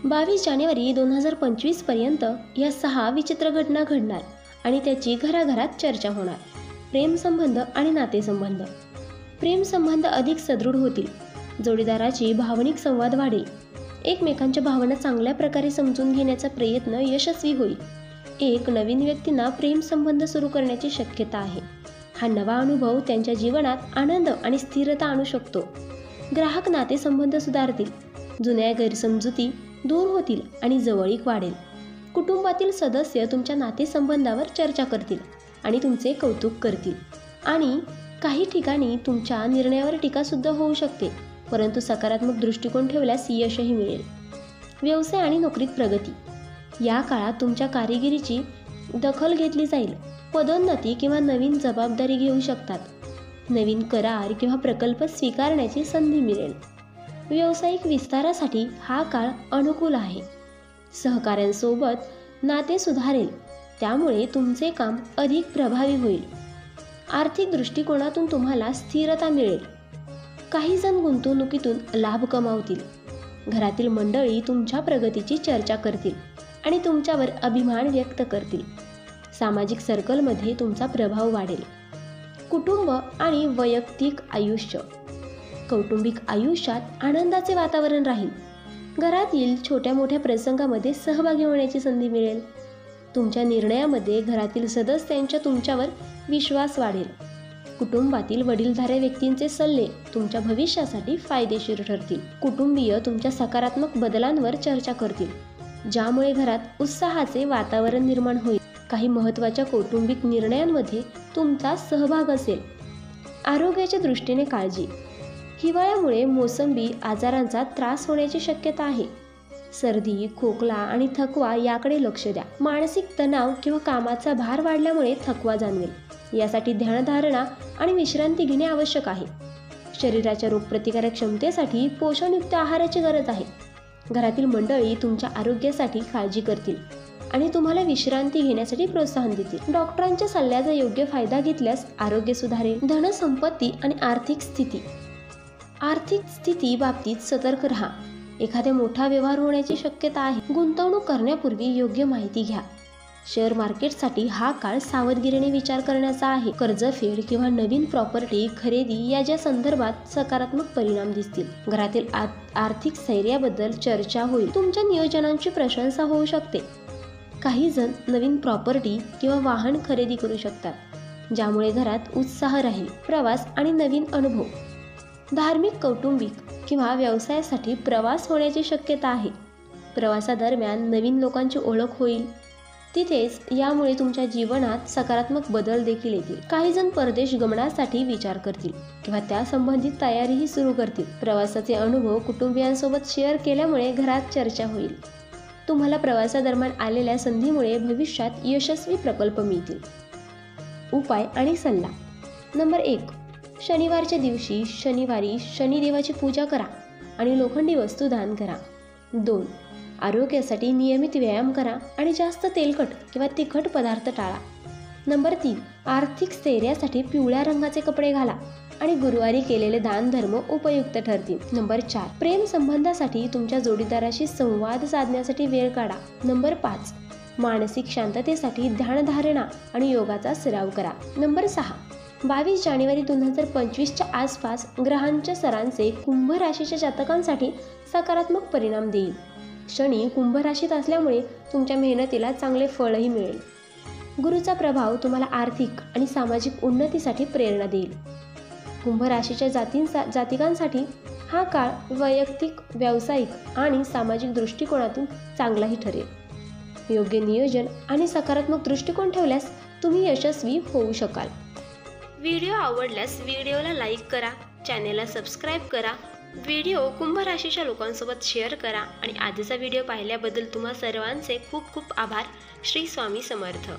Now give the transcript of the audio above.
22 जानेवारी 2025 पर्यंत या 6 विचित्र घटना घडणार आणि त्याची घराघरात चर्चा होणार. प्रेमसंबंध आणि नातेसंबंध. प्रेमसंबंध अधिक सदृढ होतील. जोडीदाराची भावनिक संवाद वाढेल. एकमेकांच्या भावना चांगल्या प्रकारे समजून घेण्याचा प्रयत्न यशस्वी होईल. एक नवीन व्यक्तींना प्रेमसंबंध सुरू करण्याची शक्यता आहे. हा नवा अनुभव त्यांच्या जीवनात आनंद आणि स्थिरता आणू शकतो. ग्राहक नातेसंबंध सुधारतील. जुन्या गैरसमजुती दूर होतील आणि जवळीक वाढेल. कुटुंबातील सदस्य तुमच्या नातेसंबंधावर चर्चा करतील आणि तुमचे कौतुक करतील. आणि काही ठिकाणी तुमच्या निर्णयावर टीकासुद्धा होऊ शकते, परंतु सकारात्मक दृष्टिकोन ठेवल्यास यशही मिळेल. व्यवसाय आणि नोकरीत प्रगती. या काळात तुमच्या कामगिरीची दखल घेतली जाईल. पदोन्नती किंवा नवीन जबाबदारी घेऊ शकतात. नवीन करार किंवा प्रकल्प स्वीकारण्याची संधी मिळेल. व्यावसायिक विस्तारासाठी हा काळ अनुकूल आहे. सहकाऱ्यांसोबत नाते सुधारेल, त्यामुळे तुमचे काम अधिक प्रभावी होईल. आर्थिक दृष्टिकोनातून तुम्हाला स्थिरता मिळेल. काही जण गुंतवणुकीतून लाभ कमावतील. घरातील मंडळी तुमच्या प्रगतीची चर्चा करतील आणि तुमच्यावर अभिमान व्यक्त करतील. सामाजिक सर्कलमध्ये तुमचा प्रभाव वाढेल. कुटुंब आणि वैयक्तिक आयुष्य. कौटुंबिक आयुष्यात आनंदाचे वातावरण राहील. घरातील छोट्या मोठ्या प्रसंगामध्ये सहभागी होण्याची संधी मिळेल. तुमच्या निर्णयामध्ये घरातील सदस्यांचा तुमच्यावर विश्वास वाढेल. कुटुंबातील वडीलधाऱ्या व्यक्तींचे सल्ले तुमच्या भविष्यासाठी फायदेशीर ठरतील. कुटुंबीय तुमच्या सकारात्मक बदलांवर चर्चा करतील, ज्यामुळे घरात उत्साहाचे वातावरण निर्माण होईल. काही महत्त्वाच्या कौटुंबिक निर्णयांमध्ये तुमचा सहभाग असेल. आरोग्याच्या दृष्टीने काळजी. हिवाळ्यामुळे मोसंबी आजारांचा त्रास होण्याची शक्यता आहे. सर्दी, खोकला आणि थकवा याकडे लक्ष द्या. मानसिक तणाव किंवा कामाचा भार वाढल्यामुळे थकवा जाणवेल. यासाठी ध्यानधारणा आणि विश्रांती घेणे आवश्यक आहे. शरीराच्या रोगप्रतिकारक क्षमतेसाठी पोषणयुक्त आहाराची गरज आहे. घरातील मंडळी तुमच्या आरोग्यासाठी काळजी करतील आणि तुम्हाला विश्रांती घेण्यासाठी प्रोत्साहन देतील. डॉक्टरांच्या सल्ल्याचा योग्य फायदा घेतल्यास आरोग्य सुधारेल. धनसंपत्ती आणि आर्थिक स्थिती. आर्थिक स्थिती बाबतीत सतर्क राहा. एखादा मोठा व्यवहार होण्याची शक्यता आहे. गुंतवणूक करण्यापूर्वी योग्य माहिती घ्या. शेअर मार्केटसाठी हा काळ सावधगिरीने विचार करण्याचा आहे. कर्जफेड किंवा नवीन प्रॉपर्टी खरेदी याच्या संदर्भात सकारात्मक परिणाम दिसतील. घरातील आर्थिक स्थैर्याबद्दल चर्चा होईल. तुमच्या नियोजनांची प्रशंसा होऊ शकते. काही जण नवीन प्रॉपर्टी किंवा वाहन खरेदी करू शकतात, ज्यामुळे घरात उत्साह राहील. प्रवास आणि नवीन अनुभव. धार्मिक, कौटुंबिक किंवा व्यवसायासाठी प्रवास होण्याची शक्यता आहे. प्रवासादरम्यान नवीन लोकांची ओळख होईल. तिथेच यामुळे तुमच्या जीवनात सकारात्मक बदल देखील येतील. काही जण परदेश गमनासाठी विचार करतील किंवा त्या संबंधित तयारीही सुरू करतील. प्रवासाचे अनुभव कुटुंबियांसोबत शेअर केल्यामुळे घरात चर्चा होईल. तुम्हाला प्रवासादरम्यान आलेल्या संधीमुळे भविष्यात यशस्वी प्रकल्प मिळतील. उपाय आणि सल्ला. नंबर 1. शनिवारच्या दिवशी शनिवारी शनिदेवाची पूजा करा आणि लोखंडी वस्तू दान करा. 2. आरोग्यासाठी नियमित व्यायाम करा आणि जास्त तेलकट किंवा तिखट पदार्थ टाळा. नंबर 3. आर्थिक स्थैर्यासाठी पिवळ्या रंगाचे कपडे घाला आणि गुरुवारी केलेले दान धर्म उपयुक्त ठरतील. नंबर 4. प्रेम संबंधासाठी तुमच्या जोडीदाराशी संवाद साधण्यासाठी वेळ काढा. नंबर 5. मानसिक शांततेसाठी ध्यानधारणा आणि योगाचा सराव करा. नंबर 6. 22 जानेवारी 2025च्या आसपास ग्रहांच्या सरांचे कुंभ राशीच्या जातकांसाठी सकारात्मक परिणाम देईल. शनी कुंभ राशीत असल्यामुळे तुमच्या मेहनतीला चांगले फळही मिळेल. गुरुचा प्रभाव तुम्हाला आर्थिक आणि सामाजिक उन्नतीसाठी प्रेरणा देईल. कुंभ राशीच्या जातिकांसाठी हा काळ वैयक्तिक, व्यावसायिक आणि सामाजिक दृष्टिकोनातून चांगलाही ठरेल. योग्य नियोजन आणि सकारात्मक दृष्टिकोन ठेवल्यास तुम्ही यशस्वी होऊ शकाल. व्हिडिओ आवडल्यास व्हिडिओला लाईक करा, चॅनेलला सबस्क्राईब करा, व्हिडिओ कुंभ राशीच्या लोकांसोबत शेअर करा आणि आजचा व्हिडिओ पाहिल्याबद्दल तुम्हा सर्वांचे खूप खूप आभार. श्री स्वामी समर्थ.